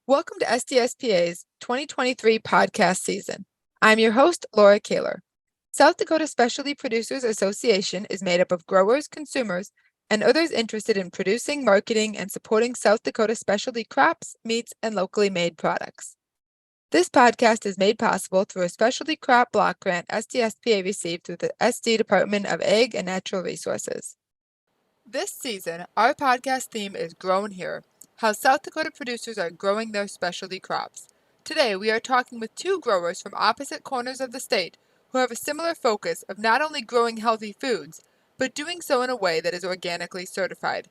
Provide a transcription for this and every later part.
Welcome to SDSPA's 2023 podcast season. I'm your host, Laura Kaler. South Dakota Specialty Producers Association is made up of growers, consumers, and others interested in producing, marketing, and supporting South Dakota specialty crops, meats, and locally made products. This podcast is made possible through a specialty crop block grant SDSPA received through the SD Department of Ag and Natural Resources. This season, our podcast theme is Grown Here, how South Dakota producers are growing their specialty crops. Today, we are talking with two growers from opposite corners of the state who have a similar focus of not only growing healthy foods, but doing so in a way that is organically certified.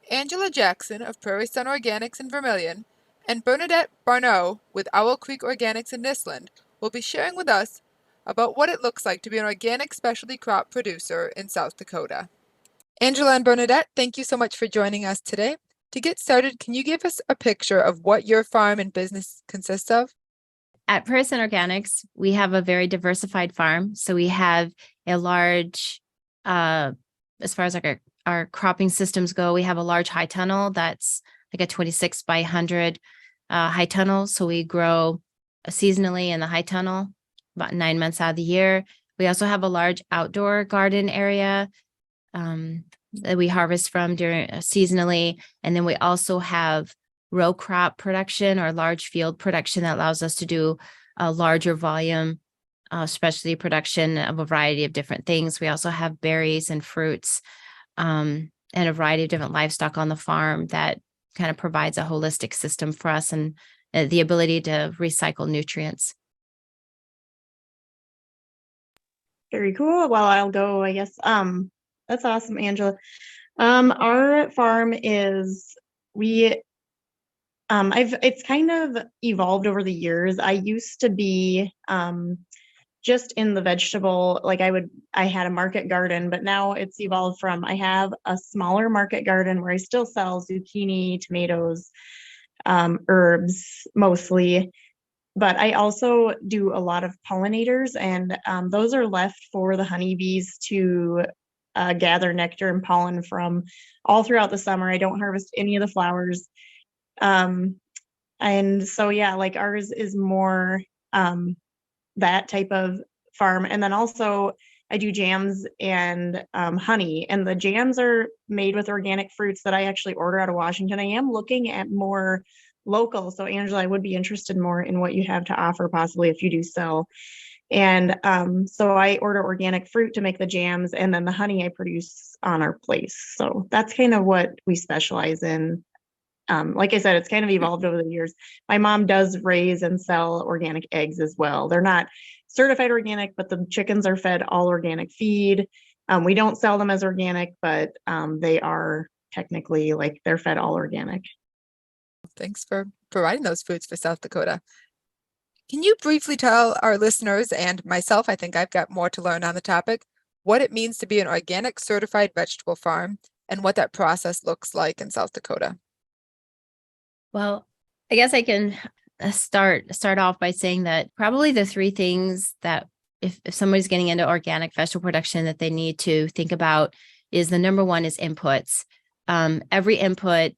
Angela Jackson of Prairie Sun Organics in Vermillion and Bernadette Barnaud with Owl Creek Organics in Nisland will be sharing with us about what it looks like to be an organic specialty crop producer in South Dakota. Angela and Bernadette, thank you so much for joining us today. To get started, can you give us a picture of what your farm and business consists of? At Prairie Sun Organics, we have a very diversified farm. So we have a large, as far as like our cropping systems go, we have a large high tunnel that's like a 26 by 100 high tunnel. So we grow seasonally in the high tunnel about 9 months out of the year. We also have a large outdoor garden area that we harvest from during seasonally. And then we also have row crop production or large field production that allows us to do a larger volume, specialty production of a variety of different things. We also have berries and fruits and a variety of different livestock on the farm that kind of provides a holistic system for us and the ability to recycle nutrients. Very cool. Well, I'll go, I guess. That's awesome, Angela. Our farm is, it's kind of evolved over the years. I used to be just in the vegetable, I had a market garden, but now it's evolved from, I have a smaller market garden where I still sell zucchini, tomatoes, herbs mostly, but I also do a lot of pollinators, and those are left for the honeybees to gather nectar and pollen from all throughout the summer. I don't harvest any of the flowers. And so, yeah, ours is more that type of farm. And then also I do jams and honey, and the jams are made with organic fruits that I actually order out of Washington. I am looking at more local. So Angela, I would be interested more in what you have to offer, possibly if you do sell. And so I order organic fruit to make the jams, and then the honey I produce on our place. So that's kind of what we specialize in. Like I said, it's kind of evolved over the years. My mom does raise and sell organic eggs as well. They're not certified organic, but the chickens are fed all organic feed. We don't sell them as organic, but they are technically they're fed all organic. Thanks for providing those foods for South Dakota. Can you briefly tell our listeners and myself, I think I've got more to learn on the topic, what it means to be an organic certified vegetable farm and what that process looks like in South Dakota? Well, I guess I can start off by saying that probably the three things that if somebody's getting into organic vegetable production that they need to think about is the number one is inputs. Every input,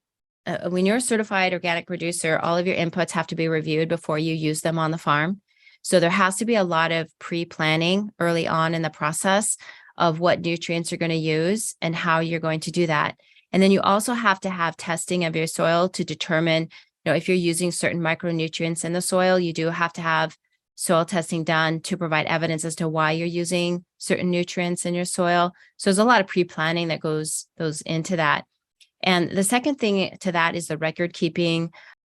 when you're a certified organic producer, all of your inputs have to be reviewed before you use them on the farm. So there has to be a lot of pre-planning early on in the process of what nutrients you're going to use and how you're going to do that. And then you also have to have testing of your soil to determine, if you're using certain micronutrients in the soil, you do have to have soil testing done to provide evidence as to why you're using certain nutrients in your soil. So there's a lot of pre-planning that goes into that. And the second thing to that is the record keeping,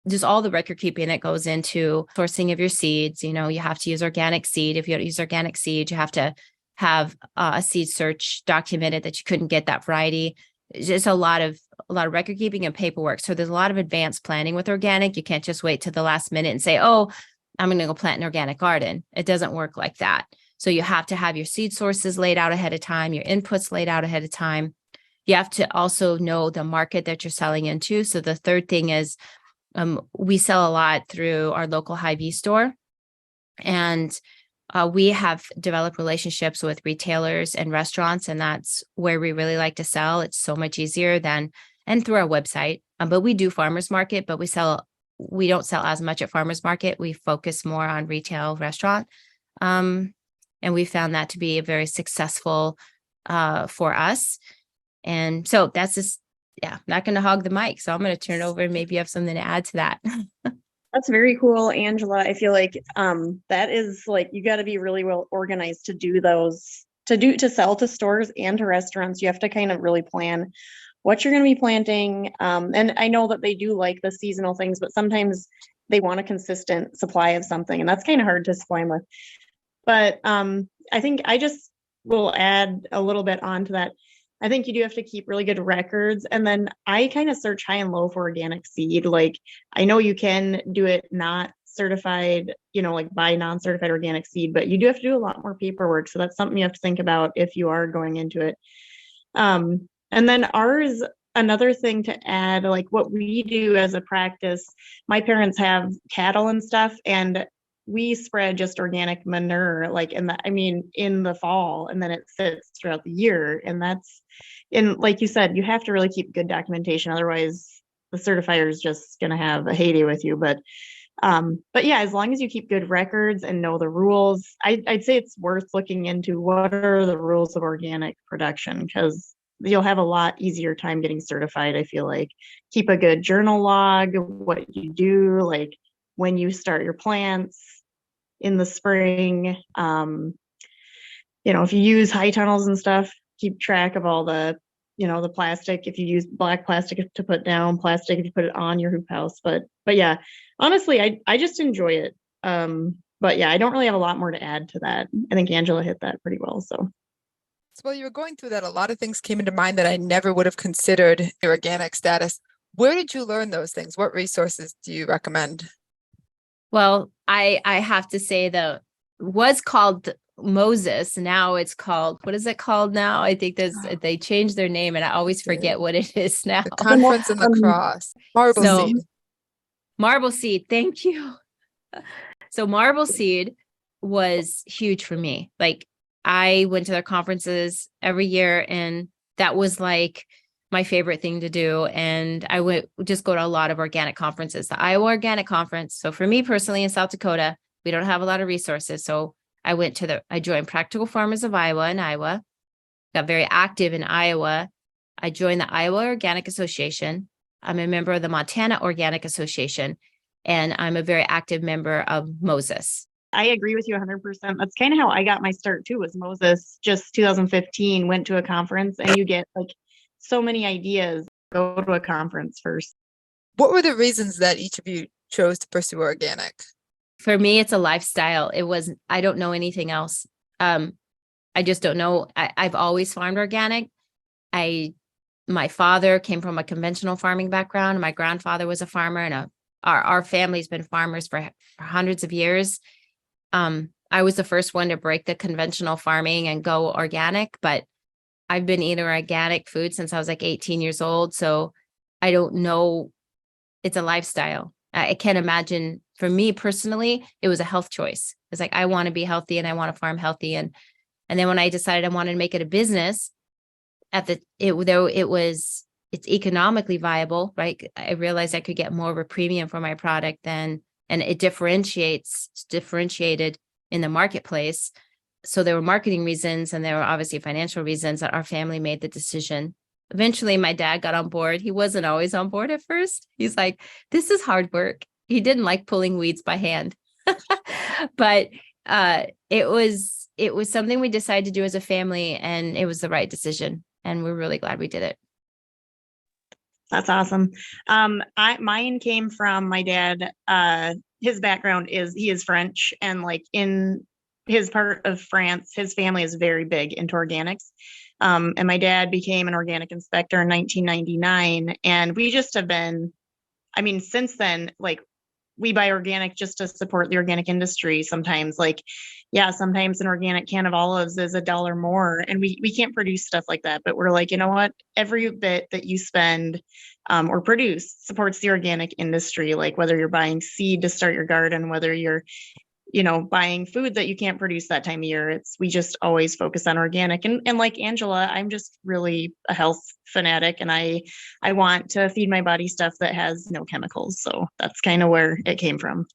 just all the record keeping that goes into sourcing of your seeds. You have to use organic seed. If you don't use organic seed, you have to have a seed search documented that you couldn't get that variety. It's just a lot of record keeping and paperwork. So there's a lot of advanced planning with organic. You can't just wait to the last minute and say, oh, I'm going to go plant an organic garden. It doesn't work like that. So you have to have your seed sources laid out ahead of time, your inputs laid out ahead of time. You have to also know the market that you're selling into. So the third thing is we sell a lot through our local Hy-Vee store. And we have developed relationships with retailers and restaurants, and that's where we really like to sell. It's so much easier and through our website. But we do farmers market, but we sell we don't sell as much at farmers market. We focus more on retail restaurant. And we found that to be a very successful for us. And so that's just, I'm not going to hog the mic. So I'm going to turn it over and maybe you have something to add to that. That's very cool, Angela. I feel like that is like, you got to be really well organized to do those, to sell to stores and to restaurants. You have to kind of really plan what you're going to be planting. And I know that they do like the seasonal things, but sometimes they want a consistent supply of something, and that's kind of hard to supply them with. But I think I just will add a little bit onto that. I think you do have to keep really good records. And then I kind of search high and low for organic seed. Like, I know you can do it not certified, like buy non-certified organic seed, but you do have to do a lot more paperwork. So that's something you have to think about if you are going into it. And then ours, another thing to add, like what we do as a practice, my parents have cattle and stuff, and we spread just organic manure, like in the fall, and then it sits throughout the year. And like you said, you have to really keep good documentation. Otherwise the certifier is just going to have a heyday with you. But yeah, as long as you keep good records and know the rules, I'd say it's worth looking into what are the rules of organic production, because you'll have a lot easier time getting certified. I feel like keep a good journal log, what you do, like when you start your plants in the spring. If you use high tunnels and stuff, keep track of all the plastic. If you use black plastic to put down, plastic if you put it on your hoop house. But yeah, honestly, I just enjoy it. But yeah, I don't really have a lot more to add to that. I think Angela hit that pretty well. So while you were going through that, a lot of things came into mind that I never would have considered your organic status. Where did you learn those things? What resources do you recommend? Well, I have to say that was called Moses. Now it's called, what is it called now? I think they changed their name and I always forget what it is now. The Conference and the Cross. Marble Seed. Marble Seed. Thank you. So Marble Seed was huge for me. Like, I went to their conferences every year, and that was like my favorite thing to do. And I would just go to a lot of organic conferences, the Iowa Organic Conference. So for me personally in South Dakota, we don't have a lot of resources. So I joined Practical Farmers of Iowa in Iowa, got very active in Iowa. I joined the Iowa Organic Association. I'm a member of the Montana Organic Association, and I'm a very active member of Moses. I agree with you 100%. That's kind of how I got my start too, was Moses. Just 2015, went to a conference, and you get like so many ideas. Go to a conference first. What were the reasons that each of you chose to pursue organic? For me, it's a lifestyle. I don't know anything else. I just don't know. I've always farmed organic. My father came from a conventional farming background. My grandfather was a farmer, and our family's been farmers for hundreds of years. I was the first one to break the conventional farming and go organic, but I've been eating organic food since I was like 18 years old. So I don't know. It's a lifestyle. I can't imagine. For me personally, it was a health choice. It's like, I want to be healthy and I want to farm healthy. And then when I decided I wanted to make it a business, it's economically viable, right? I realized I could get more of a premium for my product and it differentiated in the marketplace. So there were marketing reasons and there were obviously financial reasons that our family made the decision. Eventually, my dad got on board. He wasn't always on board at first. He's like, this is hard work. He didn't like pulling weeds by hand, but it was something we decided to do as a family, and it was the right decision. And we're really glad we did it. That's awesome. Mine came from my dad. His background he is French, and like in his part of France, his family is very big into organics. And my dad became an organic inspector in 1999. And we just have been, since then, like, we buy organic just to support the organic industry sometimes. Like, yeah, sometimes an organic can of olives is $1 more, and we can't produce stuff like that. But we're like, you know what? Every bit that you spend or produce supports the organic industry. Like, whether you're buying seed to start your garden, whether you're buying food that you can't produce that time of year. We just always focus on organic. And like Angela, I'm just really a health fanatic, and I want to feed my body stuff that has no chemicals. So that's kind of where it came from.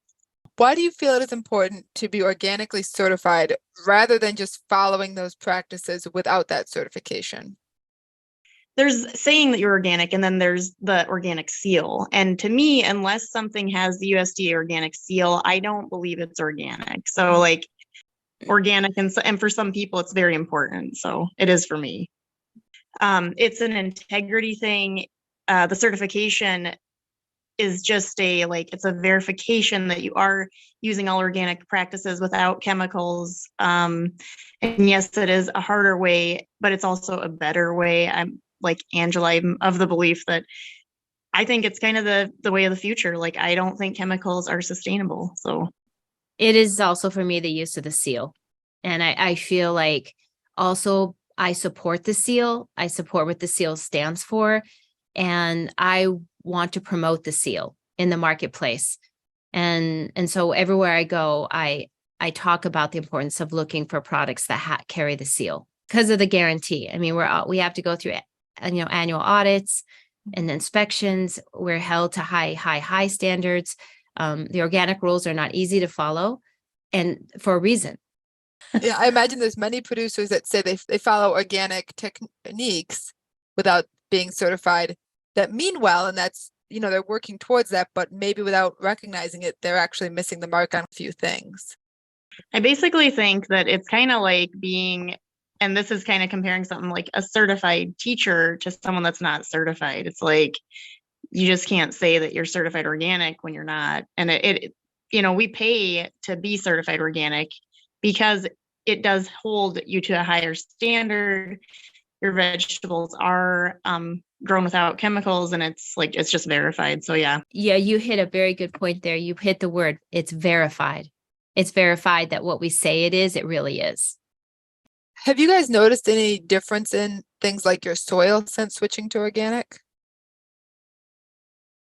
Why do you feel it is important to be organically certified rather than just following those practices without that certification? There's saying that you're organic, and then there's the organic seal. And to me, unless something has the USDA organic seal, I don't believe it's organic. So like organic, and for some people, it's very important. So it is for me. It's an integrity thing. The certification is just it's a verification that you are using all organic practices without chemicals. And yes, it is a harder way, but it's also a better way. I'm like Angela, I'm of the belief that I think it's kind of the way of the future. Like, I don't think chemicals are sustainable. So It is also for me the use of the seal. And I feel like also I support the seal. I support what the seal stands for. And I want to promote the seal in the marketplace. And so everywhere I go, I talk about the importance of looking for products that carry the seal because of the guarantee. I mean, we have to go through annual audits and inspections. We're held to high standards. The organic rules are not easy to follow, and for a reason. Yeah, I imagine there's many producers that say they follow organic techniques without being certified that mean well, and that's, they're working towards that, but maybe without recognizing it, they're actually missing the mark on a few things. I basically think that it's kind of like being, and this is kind of comparing something like a certified teacher to someone that's not certified. It's like, you just can't say that you're certified organic when you're not. And we pay to be certified organic because it does hold you to a higher standard. Your vegetables are grown without chemicals, and it's just verified. So yeah. Yeah, you hit a very good point there. You hit the word. It's verified. It's verified that what we say it is, it really is. Have you guys noticed any difference in things like your soil since switching to organic?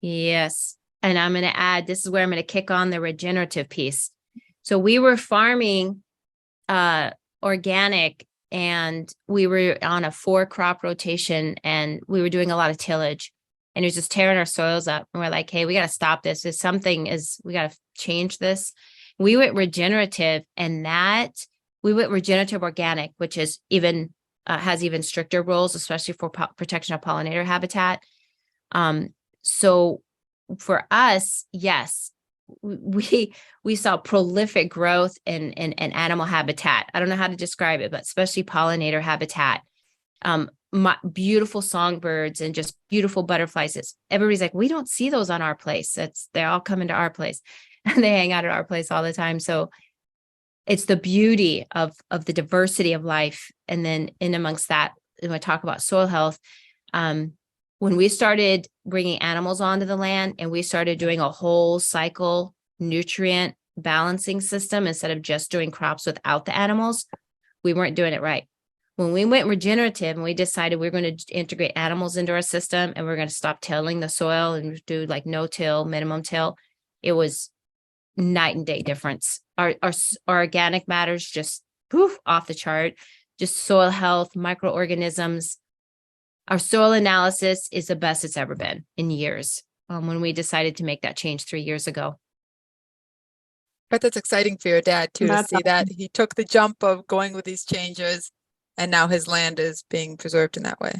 Yes. And I'm going to add, this is where I'm going to kick on the regenerative piece. So we were farming organic, and we were on a 4-crop rotation, and we were doing a lot of tillage, and it was just tearing our soils up. And we're like, hey, we got to stop this. We got to change this. We went regenerative, and we went regenerative organic, which is has even stricter rules, especially for protection of pollinator habitat. So for us, yes, we saw prolific growth in animal habitat. I don't know how to describe it, but especially pollinator habitat. Beautiful songbirds and just beautiful butterflies. Everybody's like, we don't see those on our place. They all come into our place and they hang out at our place all the time. So it's the beauty of the diversity of life. And then in amongst that, when I talk about soil health, when we started bringing animals onto the land and we started doing a whole cycle nutrient balancing system instead of just doing crops without the animals, we weren't doing it right. When we went regenerative and we decided we were going to integrate animals into our system and we're going to stop tilling the soil and do like no till, minimum till, it was night and day difference. Our organic matters just poof off the chart, just soil health, microorganisms. Our soil analysis is the best it's ever been in years when we decided to make that change 3 years ago. But that's exciting for your dad too, to see that he took the jump of going with these changes and now his land is being preserved in that way.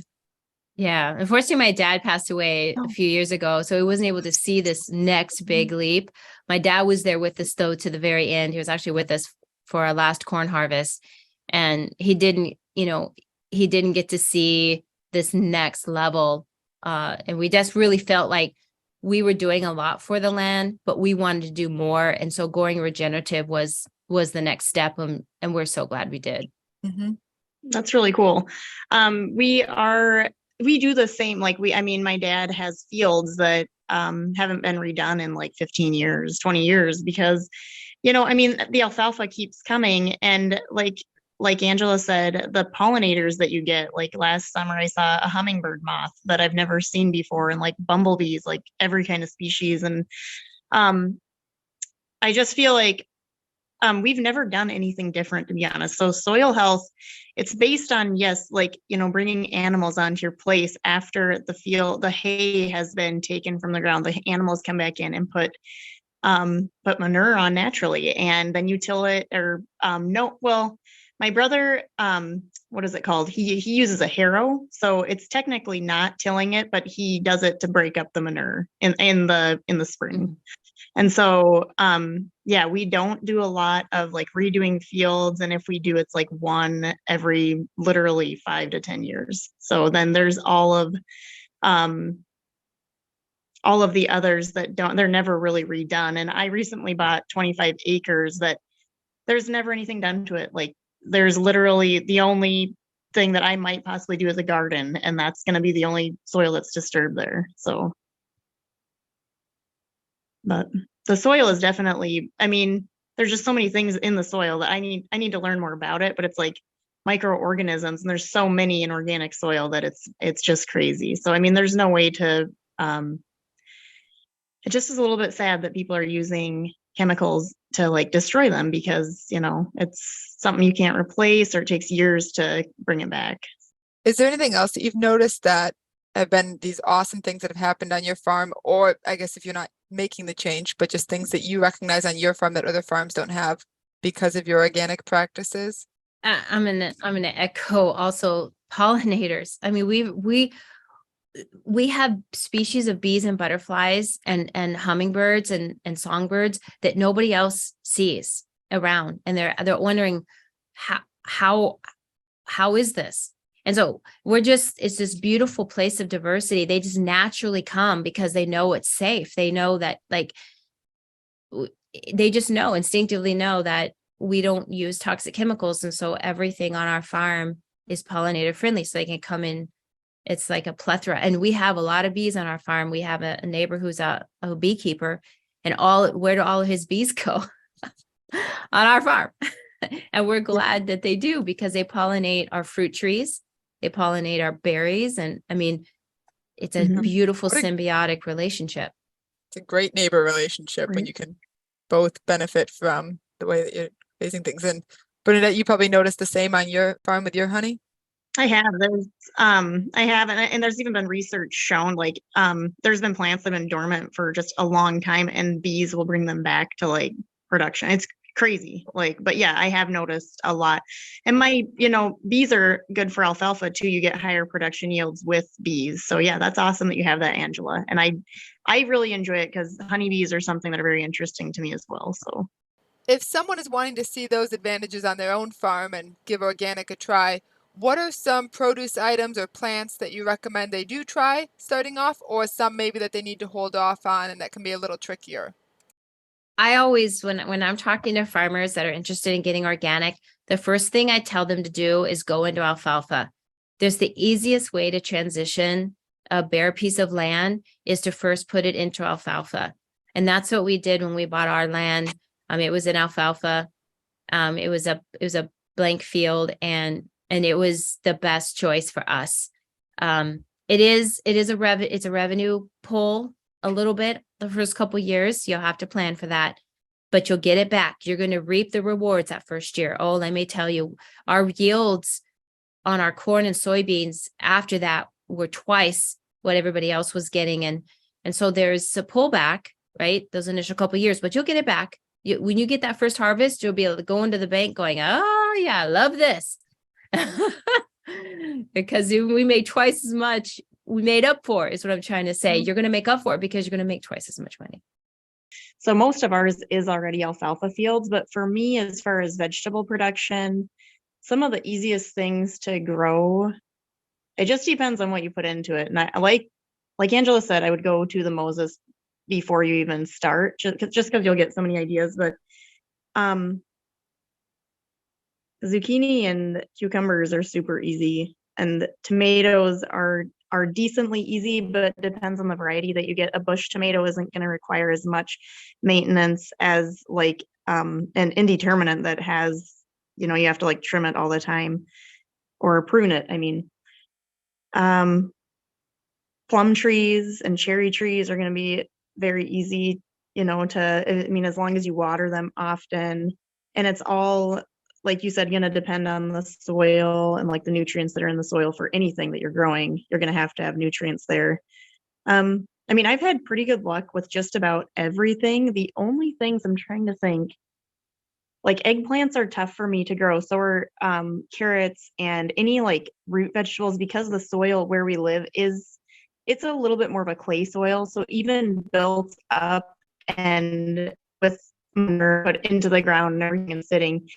Yeah. Unfortunately, my dad passed away a few years ago, so he wasn't able to see this next big leap. My dad was there with us though to the very end. He was actually with us for our last corn harvest, and he didn't get to see this next level. And we just really felt like we were doing a lot for the land, but we wanted to do more. And so going regenerative was the next step. And we're so glad we did. Mm-hmm. That's really cool. We do the same, my dad has fields that haven't been redone in like 15 years, 20 years, because, the alfalfa keeps coming. And like Angela said, the pollinators that you get, like last summer, I saw a hummingbird moth that I've never seen before, and like bumblebees, like every kind of species. And I just feel like we've never done anything different, to be honest. So soil health, it's based on, yes, like, bringing animals onto your place after the hay has been taken from the ground. The animals come back in and put manure on naturally, and then you till it, or no, well, my brother, what is it called? He uses a harrow, so it's technically not tilling it, but he does it to break up the manure in the spring. Mm-hmm. And so, yeah, we don't do a lot of like redoing fields. And if we do, it's like one every literally 5 to 10 years. So then there's all of the others that they're never really redone. And I recently bought 25 acres that there's never anything done to it. Like, there's literally the only thing that I might possibly do is a garden, and that's going to be the only soil that's disturbed there. So, but the soil is definitely, I mean, there's just so many things in the soil that I need to learn more about it, but it's like microorganisms, and there's so many in organic soil that it's just crazy. So, I mean, there's no way to, it just is a little bit sad that people are using chemicals to like destroy them, because, it's something you can't replace, or it takes years to bring it back. Is there anything else that you've noticed that have been these awesome things that have happened on your farm? Or I guess if you're not making the change, but just things that you recognize on your farm that other farms don't have because of your organic practices? I'm gonna echo also pollinators. I mean, we have species of bees and butterflies and hummingbirds and songbirds that nobody else sees around, and they're wondering how is this? And so it's this beautiful place of diversity. They just naturally come because they know it's safe. They know that, like, they just instinctively know that we don't use toxic chemicals. And so everything on our farm is pollinator friendly, so they can come in. It's like a plethora. And we have a lot of bees on our farm. We have a neighbor who's a beekeeper, and where do all of his bees go? On our farm. And we're glad that they do, because they pollinate our fruit trees. They pollinate our berries. And I mean, it's a beautiful symbiotic relationship. It's a great neighbor relationship when you can both benefit from the way that you're raising things. And Bernadette, you probably noticed the same on your farm with your honey? I have. And there's even been research shown, like, there's been plants that have been dormant for just a long time, and bees will bring them back to like production. It's crazy. Like, but yeah, I have noticed a lot. And my, bees are good for alfalfa too. You get higher production yields with bees. So yeah, that's awesome that you have that, Angela. And I really enjoy it, because honeybees are something that are very interesting to me as well. So if someone is wanting to see those advantages on their own farm and give organic a try, what are some produce items or plants that you recommend they do try starting off, or some maybe that they need to hold off on and that can be a little trickier? I always, when I'm talking to farmers that are interested in getting organic, the first thing I tell them to do is go into alfalfa. There's the easiest way to transition a bare piece of land is to first put it into alfalfa. And that's what we did when we bought our land. It was in alfalfa. It was a blank field, and it was the best choice for us. It's a revenue pull a little bit the first couple years. You'll have to plan for that, but you'll get it back. You're going to reap the rewards that first year. Oh, let me tell you, our yields on our corn and soybeans after that were twice what everybody else was getting. And so there's a pullback, right? Those initial couple of years, but you'll get it back. When you get that first harvest, you'll be able to go into the bank going, oh yeah, I love this. Because we made twice as much, we made up for it, is what I'm trying to say. You're going to make up for it because you're going to make twice as much money. So most of ours is already alfalfa fields, but for me, as far as vegetable production, some of the easiest things to grow, it just depends on what you put into it. And I like Angela said, I would go to the Moses before you even start, just because you'll get so many ideas. But zucchini and cucumbers are super easy, and tomatoes are decently easy, but it depends on the variety that you get. A bush tomato isn't going to require as much maintenance as like an indeterminate that has, you have to like trim it all the time or prune it. I mean, plum trees and cherry trees are going to be very easy, as long as you water them often and it's all, like you said, going to depend on the soil and like the nutrients that are in the soil for anything that you're growing. You're going to have nutrients there. I mean, I've had pretty good luck with just about everything. The only things I'm trying to think, like eggplants are tough for me to grow. So are carrots and any like root vegetables, because the soil where we live it's a little bit more of a clay soil. So even built up and with manure put into the ground and everything and sitting,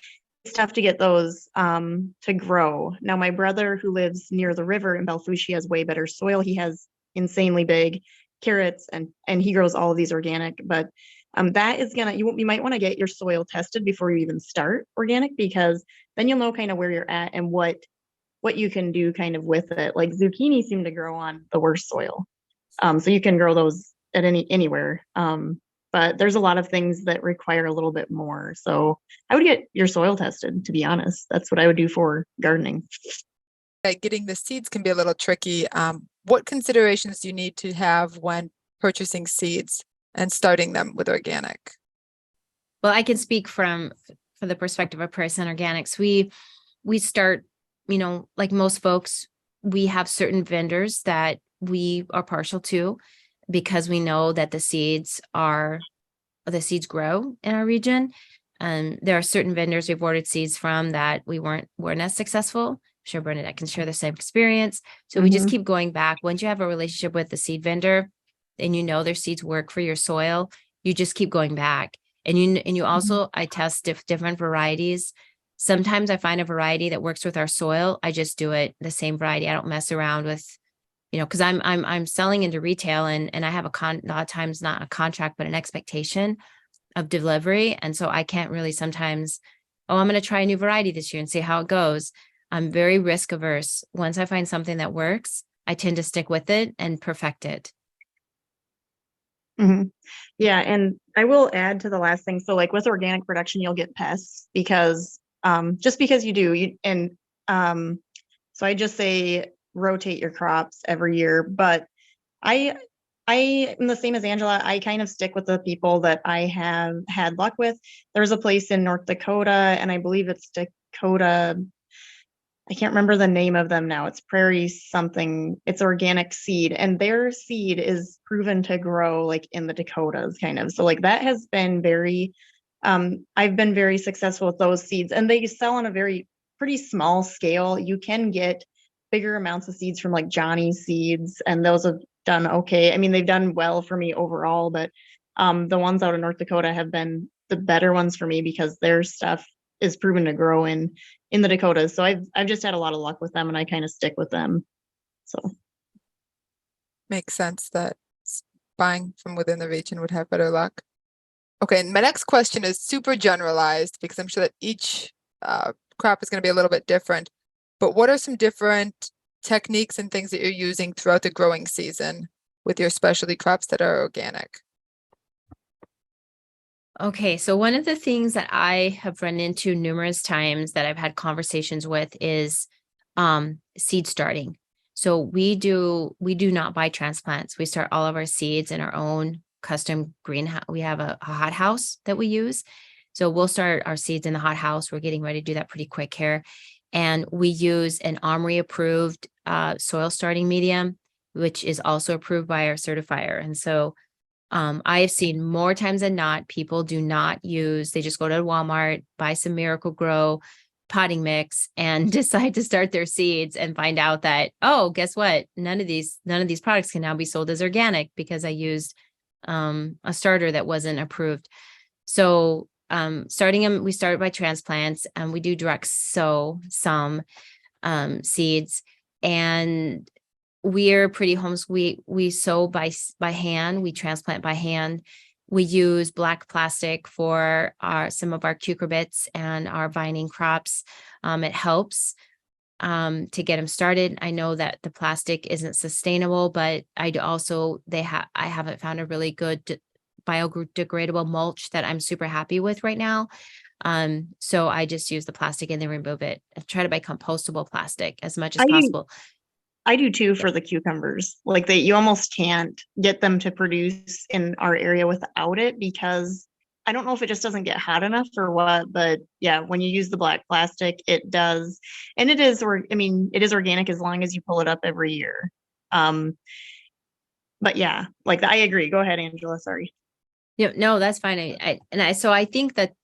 it's tough to get those to grow. Now, my brother who lives near the river in Belfouche, he has way better soil. He has insanely big carrots and he grows all of these organic, but that is you might want to get your soil tested before you even start organic, because then you'll know kind of where you're at and what you can do kind of with it. Like zucchini seem to grow on the worst soil. So you can grow those at anywhere. But there's a lot of things that require a little bit more. So I would get your soil tested, to be honest. That's what I would do for gardening. Getting the seeds can be a little tricky. What considerations do you need to have when purchasing seeds and starting them with organic? Well, I can speak from the perspective of Prairie Sun Organics. We start, like most folks, we have certain vendors that we are partial to because we know that the seeds grow in our region. There are certain vendors we've ordered seeds from that we weren't as successful. I'm sure Bernadette can share the same experience. So we just keep going back. Once you have a relationship with the seed vendor and their seeds work for your soil, you just keep going back. And you also, I test different varieties. Sometimes I find a variety that works with our soil. I just do it the same variety. I don't mess around with, because I'm selling into retail and I have a lot of times not a contract, but an expectation of delivery. And so I can't really sometimes, I'm going to try a new variety this year and see how it goes. I'm very risk averse. Once I find something that works, I tend to stick with it and perfect it. Mm-hmm. Yeah. And I will add to the last thing. So like with organic production, you'll get pests because just because you do, so I just say rotate your crops every year, but I am the same as Angela. I kind of stick with the people that I have had luck with. There's a place in North Dakota, and I believe it's Dakota. I can't remember the name of them now. It's Prairie something. It's organic seed, and their seed is proven to grow like in the Dakotas, kind of. So like that has been very, I've been very successful with those seeds, and they sell on a pretty small scale. You can get bigger amounts of seeds from like Johnny's seeds, and those have done okay. I mean, they've done well for me overall, but the ones out of North Dakota have been the better ones for me because their stuff is proven to grow in the Dakotas. So I've just had a lot of luck with them, and I kind of stick with them. So makes sense that buying from within the region would have better luck. Okay, and my next question is super generalized because I'm sure that each crop is going to be a little bit different. But what are some different techniques and things that you're using throughout the growing season with your specialty crops that are organic? Okay, so one of the things that I have run into numerous times that I've had conversations with is seed starting. So we do not buy transplants. We start all of our seeds in our own custom greenhouse. We have a hothouse that we use. So we'll start our seeds in the hothouse. We're getting ready to do that pretty quick here. And we use an OMRI approved soil starting medium, which is also approved by our certifier. And so I have seen more times than not, people do not use, they just go to Walmart, buy some Miracle Grow potting mix and decide to start their seeds and find out that, oh, guess what? None of these products can now be sold as organic because I used a starter that wasn't approved. So starting them, we start by transplants and we do direct sow some seeds, and we're pretty we sow by hand, we transplant by hand. We use black plastic for some of our cucurbits and our vining crops. It helps to get them started. I know that the plastic isn't sustainable, but I haven't found a really good biodegradable mulch that I'm super happy with right now. So I just use the plastic and then remove it. I try to buy compostable plastic as much as possible. I do too for the cucumbers. You almost can't get them to produce in our area without it because I don't know if it just doesn't get hot enough or what, but yeah, when you use the black plastic, it does. And it is, or I mean, it is organic as long as you pull it up every year. But yeah, like I agree. Go ahead, Angela. Sorry. Yeah, no, that's fine. So I think that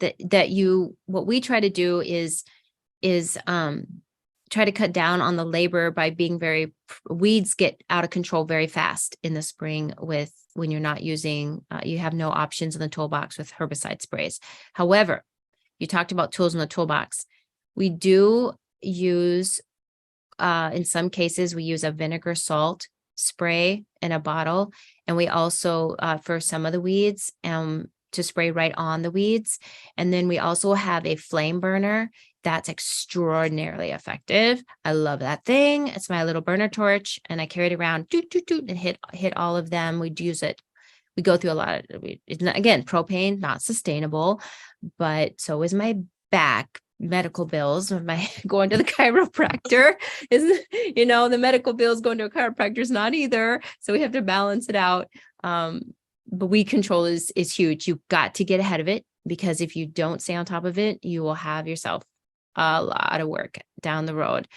what we try to do is try to cut down on the labor by being weeds get out of control very fast in the spring when you're not using, you have no options in the toolbox with herbicide sprays. However, you talked about tools in the toolbox. We do use, in some cases, we use a vinegar salt spray in a bottle. And we also, for some of the weeds, to spray right on the weeds. And then we also have a flame burner that's extraordinarily effective. I love that thing. It's my little burner torch, and I carry it around, doot, doot, doot, and hit all of them. We'd use it. We go through a lot of, it's not, again, propane, not sustainable, but so is my back medical bills of my going to the chiropractor is, the medical bills going to a chiropractor is not either. So we have to balance it out. But weed control is huge. You've got to get ahead of it, because if you don't stay on top of it, you will have yourself a lot of work down the road.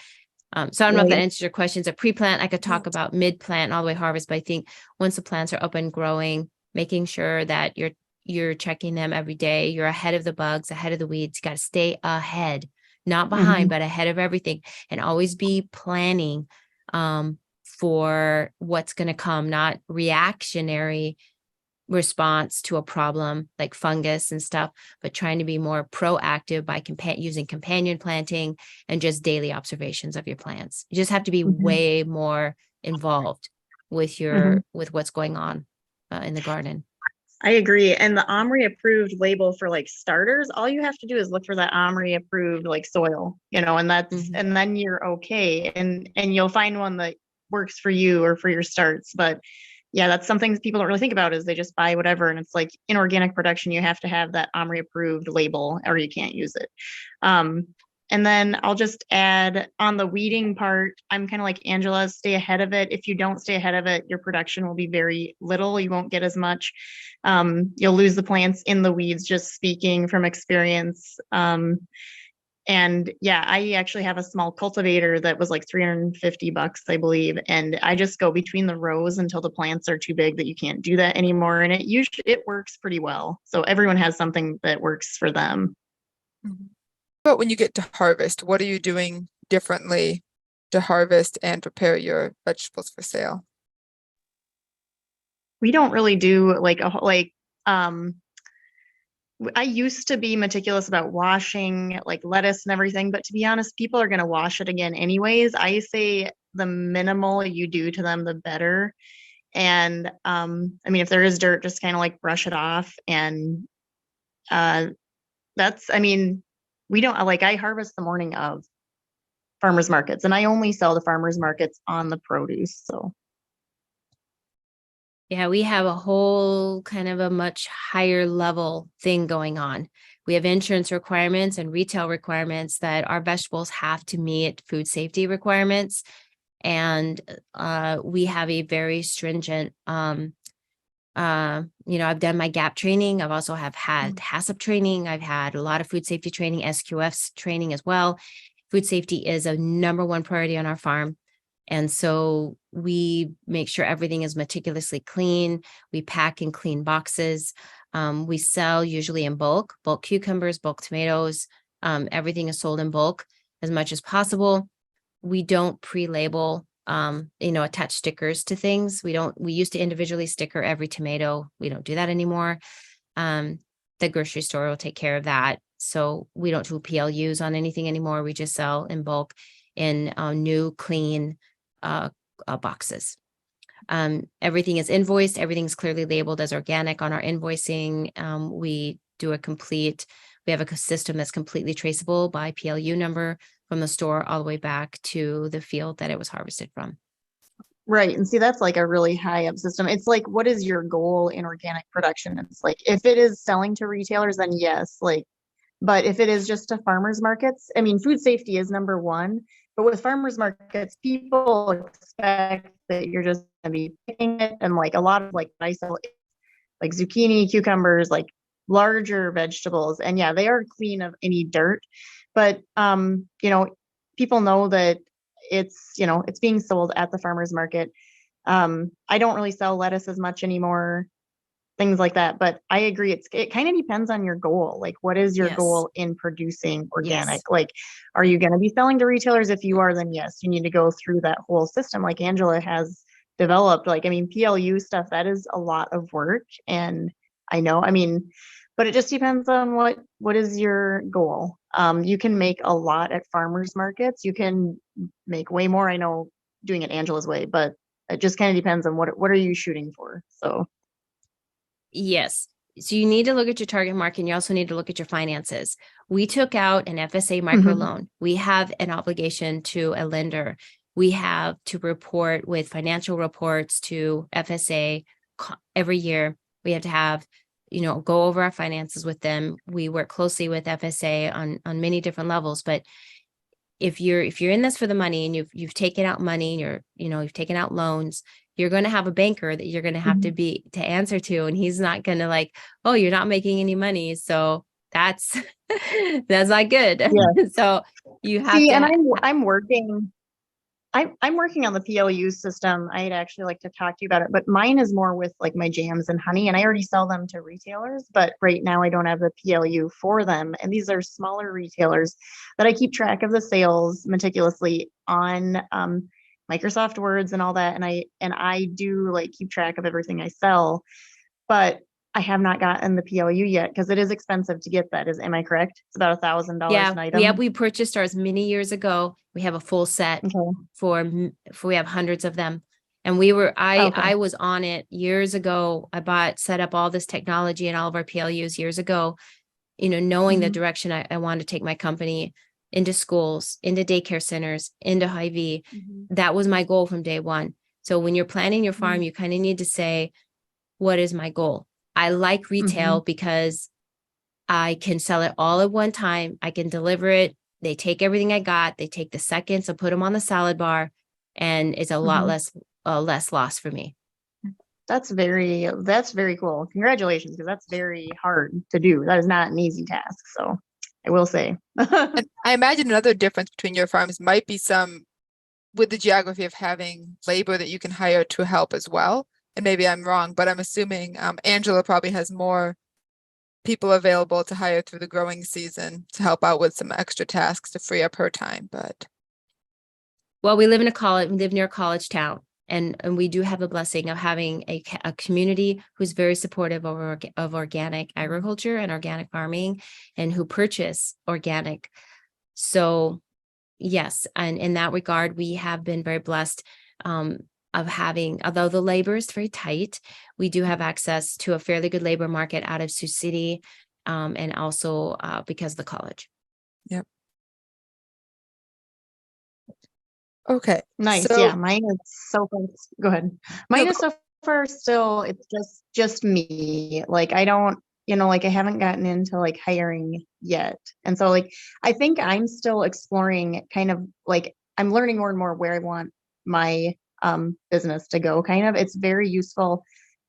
So I don't know if that answers your questions. A pre-plant, I could talk about mid-plant and all the way harvest, but I think once the plants are up and growing, making sure that you're checking them every day. You're ahead of the bugs, ahead of the weeds. You got to stay ahead, not behind, but ahead of everything, and always be planning for what's going to come, not reactionary response to a problem like fungus and stuff, but trying to be more proactive by using companion planting and just daily observations of your plants. You just have to be way more involved with with what's going on in the garden. I agree. And the OMRI approved label for like starters, all you have to do is look for that OMRI approved like soil, and that's, and then you're okay. And you'll find one that works for you or for your starts. But yeah, that's something people don't really think about, is they just buy whatever. And it's like in organic production, you have to have that OMRI approved label or you can't use it. And then I'll just add on the weeding part, I'm kind of like Angela, stay ahead of it. If you don't stay ahead of it, your production will be very little. You won't get as much. You'll lose the plants in the weeds, just speaking from experience. And yeah, I actually have a small cultivator that was like $350, I believe. And I just go between the rows until the plants are too big that you can't do that anymore. And it works pretty well. So everyone has something that works for them. But when you get to harvest, what are you doing differently to harvest and prepare your vegetables for sale? We don't really do I used to be meticulous about washing like lettuce and everything, but to be honest, people are going to wash it again anyways. I say the minimal you do to them, the better. And I mean, if there is dirt, just kind of like brush it off. And we don't I harvest the morning of farmers markets, and I only sell the farmers markets on the produce. So yeah, we have a whole kind of a much higher level thing going on. We have insurance requirements and retail requirements that our vegetables have to meet food safety requirements. And we have a very stringent, I've done my GAP training. I've also had HACCP training. I've had a lot of food safety training, SQF training as well. Food safety is a number one priority on our farm. And so we make sure everything is meticulously clean. We pack in clean boxes. We sell usually in bulk cucumbers, bulk tomatoes. Everything is sold in bulk as much as possible. We don't pre-label, attach stickers to things. We used to individually sticker every tomato. We don't do that anymore. The grocery store will take care of that. So we don't do PLUs on anything anymore. We just sell in bulk in new, clean boxes. Everything is invoiced. Everything's clearly labeled as organic on our invoicing. We have a system that's completely traceable by PLU number from the store all the way back to the field that it was harvested from. Right. And see, that's like a really high up system. It's like, what is your goal in organic production? It's like, if it is selling to retailers, then yes, but if it is just to farmers markets, I mean, food safety is number one. But with farmers markets, people expect that you're just going to be picking it. And like a lot of I sell like zucchini, cucumbers, like larger vegetables. And yeah, they are clean of any dirt. But people know that it's being sold at the farmer's market. I don't really sell lettuce as much anymore, things like that. But I agree, it kind of depends on your goal. Like, what is your Yes. goal in producing organic? Yes. Like, are you going to be selling to retailers? If you are, then yes, you need to go through that whole system like Angela has developed. Like, I mean, PLU stuff, that is a lot of work. And I know, I mean, but it just depends on what is your goal. You can make a lot at farmers markets. You can make way more, I know, doing it Angela's way, but it just kind of depends on what are you shooting for. So Yes. So you need to look at your target market, and you also need to look at your finances. We took out an FSA microloan. We have an obligation to a lender. We have to report with financial reports to FSA every year. We have to have, go over our finances with them. We work closely with FSA on many different levels, but if you're in this for the money and you've taken out money and you've taken out loans, you're going to have a banker that you're going to have to answer to, and he's not going to like, oh, you're not making any money, so that's not good. Yeah. So you have See, to. and I'm working on the PLU system. I'd actually like to talk to you about it, but mine is more with like my jams and honey, and I already sell them to retailers, but right now I don't have the PLU for them. And these are smaller retailers that I keep track of the sales meticulously on Microsoft Words and all that. And I do like keep track of everything I sell, but I have not gotten the PLU yet because it is expensive to get that. Am I correct? It's about $1,000 an item. Yeah, we purchased ours many years ago. We have a full set for we have hundreds of them. And I was on it years ago. Set up all this technology and all of our PLUs years ago, knowing the direction I want to take my company into schools, into daycare centers, into Hy-Vee. That was my goal from day one. So when you're planning your farm, you kind of need to say, what is my goal? I like retail because I can sell it all at one time. I can deliver it. They take everything I got. They take the seconds and put them on the salad bar, and it's a lot less loss for me. That's very cool. Congratulations, because that's very hard to do. That is not an easy task. So I will say. And I imagine another difference between your farms might be with the geography of having labor that you can hire to help as well. And maybe I'm wrong, but I'm assuming Angela probably has more people available to hire through the growing season to help out with some extra tasks to free up her time. But well, we live near a college town, and we do have the blessing of having a community who's very supportive of organic agriculture and organic farming, and who purchase organic. So yes, and in that regard, we have been very blessed of having, although the labor is very tight, we do have access to a fairly good labor market out of Sioux City, and also because of the college. Yep. Okay. Nice. So, yeah, mine is so far. Go ahead. Mine is so far still, it's just me. Like, I don't, like I haven't gotten into like hiring yet. And so like, I think I'm still exploring kind of like, I'm learning more and more where I want my business to go kind of. It's very useful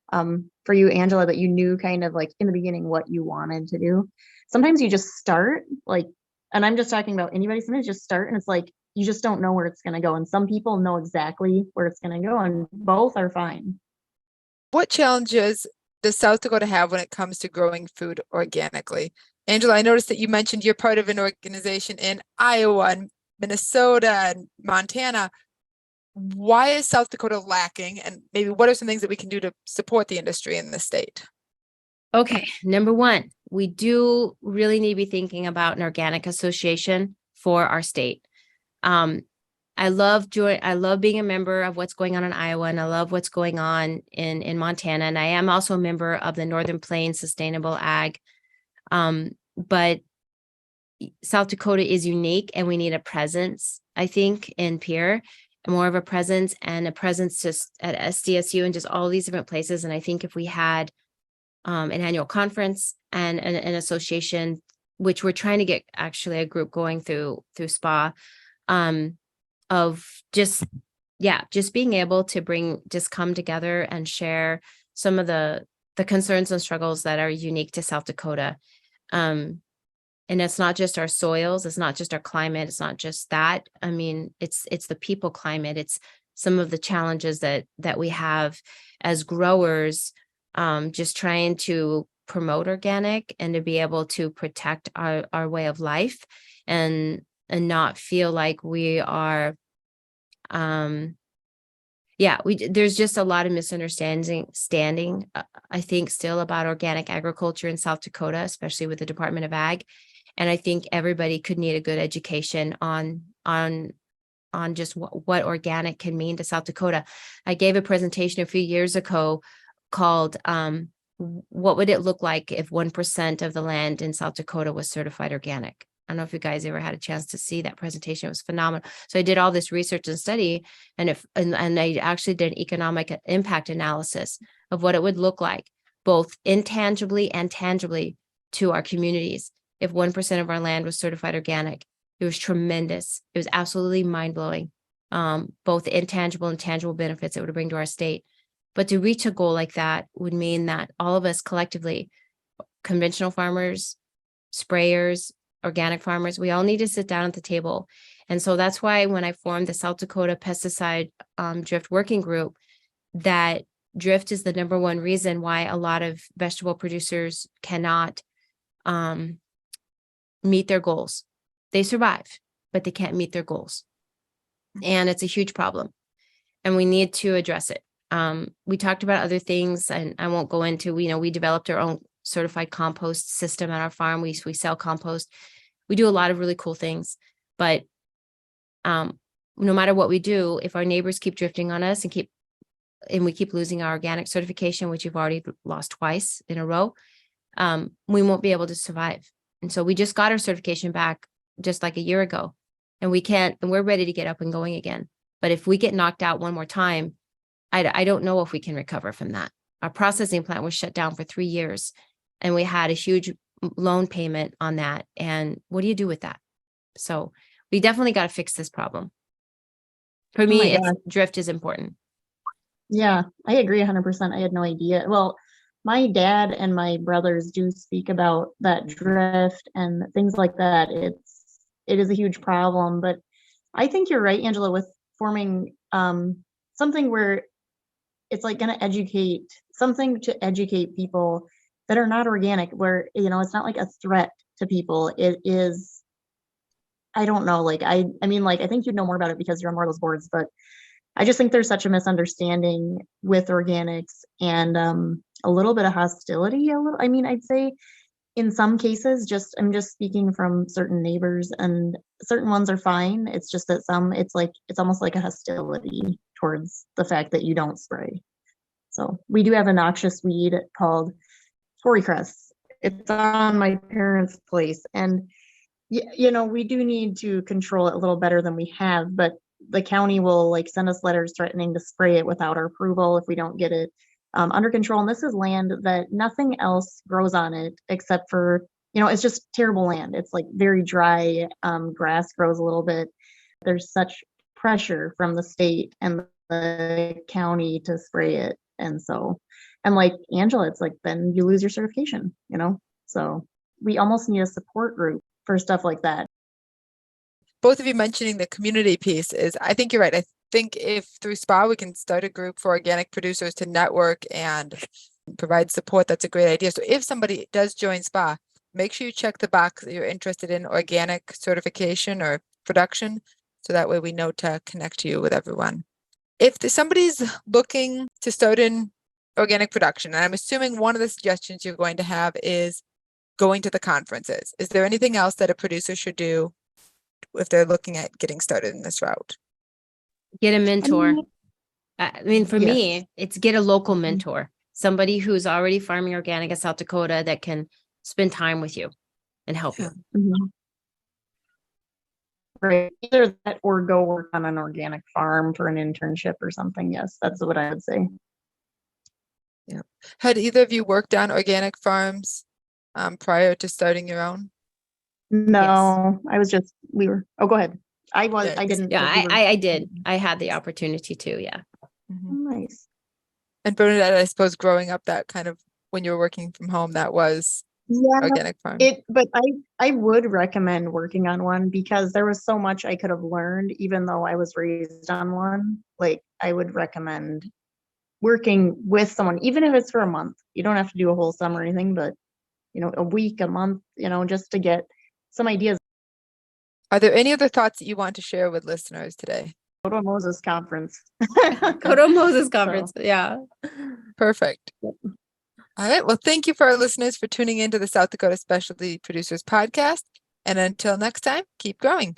for you, Angela, that you knew kind of like in the beginning what you wanted to do. Sometimes you just start like, and I'm just talking about anybody, sometimes just start and it's like, you just don't know where it's going to go. And some people know exactly where it's going to go, and both are fine. what challenges does South Dakota have when it comes to growing food organically? Angela, I noticed that you mentioned you're part of an organization in Iowa and Minnesota and Montana. Why is South Dakota lacking? And maybe what are some things that we can do to support the industry in the state? Okay, number one, we do really need to be thinking about an organic association for our state. I love being a member of what's going on in Iowa, and I love what's going on in Montana. And I am also a member of the Northern Plains Sustainable Ag. But South Dakota is unique, and we need a presence, I think, in Pierre, more of a presence just at SDSU and just all these different places. And I think if we had an annual conference and an association, which we're trying to get actually a group going through SPA, of just being able to come together and share some of the the concerns and struggles that are unique to South Dakota. And it's not just our soils, it's not just our climate, it's not just that. I mean, it's the people climate, it's some of the challenges that we have as growers, just trying to promote organic and to be able to protect our way of life and not feel like we are, there's just a lot of misunderstanding, I think, still about organic agriculture in South Dakota, especially with the Department of Ag. And I think everybody could need a good education on just what organic can mean to South Dakota. I gave a presentation a few years ago called what would it look like if 1% of the land in South Dakota was certified organic? I don't know if you guys ever had a chance to see that presentation. It was phenomenal. So I did all this research and study, and I actually did an economic impact analysis of what it would look like, both intangibly and tangibly, to our communities if 1% of our land was certified organic. It was tremendous. It was absolutely mind-blowing, both intangible and tangible benefits it would bring to our state. But to reach a goal like that would mean that all of us collectively, conventional farmers, sprayers, organic farmers, we all need to sit down at the table. And so that's why when I formed the South Dakota Pesticide Drift Working Group, that drift is the number one reason why a lot of vegetable producers cannot meet their goals. They survive, but they can't meet their goals. And it's a huge problem. And we need to address it. We talked about other things, and I won't go into, we developed our own certified compost system at our farm. We sell compost. We do a lot of really cool things, but no matter what we do, if our neighbors keep drifting on us and we keep losing our organic certification, which we've already lost twice in a row, we won't be able to survive. And so we just got our certification back just like a year ago, and we're ready to get up and going again. But if we get knocked out one more time, I don't know if we can recover from that. Our processing plant was shut down for 3 years, and we had a huge loan payment on that. And what do you do with that? So we definitely got to fix this problem. For me, drift is important. Yeah, I agree 100%. I had no idea. Well, my dad and my brothers do speak about that drift and things like that. It is a huge problem, but I think you're right, Angela, with forming something where it's like going to educate people that are not organic, where, it's not like a threat to people. It is, I don't know, like, I mean, like, I think you'd know more about it because you're on more of those boards, but I just think there's such a misunderstanding with organics and a little bit of hostility. I'd say in some cases, I'm just speaking from certain neighbors, and certain ones are fine. It's just that it's almost like a hostility towards the fact that you don't spray. So we do have a noxious weed called Torycress. It's on my parents' place, and we do need to control it a little better than we have, but the county will send us letters threatening to spray it without our approval if we don't get it under control. And this is land that nothing else grows on it except for, it's just terrible land. It's very dry. Grass grows a little bit. There's such pressure from the state and the county to spray it. And so, and like Angela, it's then you lose your certification, so we almost need a support group for stuff like that. Both of you mentioning the community piece I think you're right. I think if through SPA we can start a group for organic producers to network and provide support, that's a great idea. So if somebody does join SPA, make sure you check the box that you're interested in organic certification or production, so that way we know to connect you with everyone. If somebody's looking to start in organic production, and I'm assuming one of the suggestions you're going to have is going to the conferences, is there anything else that a producer should do if they're looking at getting started in this route? Get a mentor. For me, it's get a local mentor, somebody who's already farming organic in South Dakota that can spend time with you and help you. Mm-hmm. Right. Either that or go work on an organic farm for an internship or something. Yes, that's what I would say. Yeah. Had either of you worked on organic farms prior to starting your own? No, yes. Go ahead. I didn't. Yeah, I did. I had the opportunity to, yeah. Mm-hmm. Nice. And Bernadette, I suppose growing up that kind of when you were working from home that was Yeah, organic farm? but I would recommend working on one because there was so much I could have learned even though I was raised on one. Like I would recommend working with someone, even if it's for a month. You don't have to do a whole summer or anything, but a week, a month, just to get some ideas. Are there any other thoughts that you want to share with listeners today? Go to a Moses conference. Go to a Moses conference. Yeah. Perfect. All right. Well, thank you for our listeners for tuning in to the South Dakota Specialty Producers Podcast. And until next time, keep growing.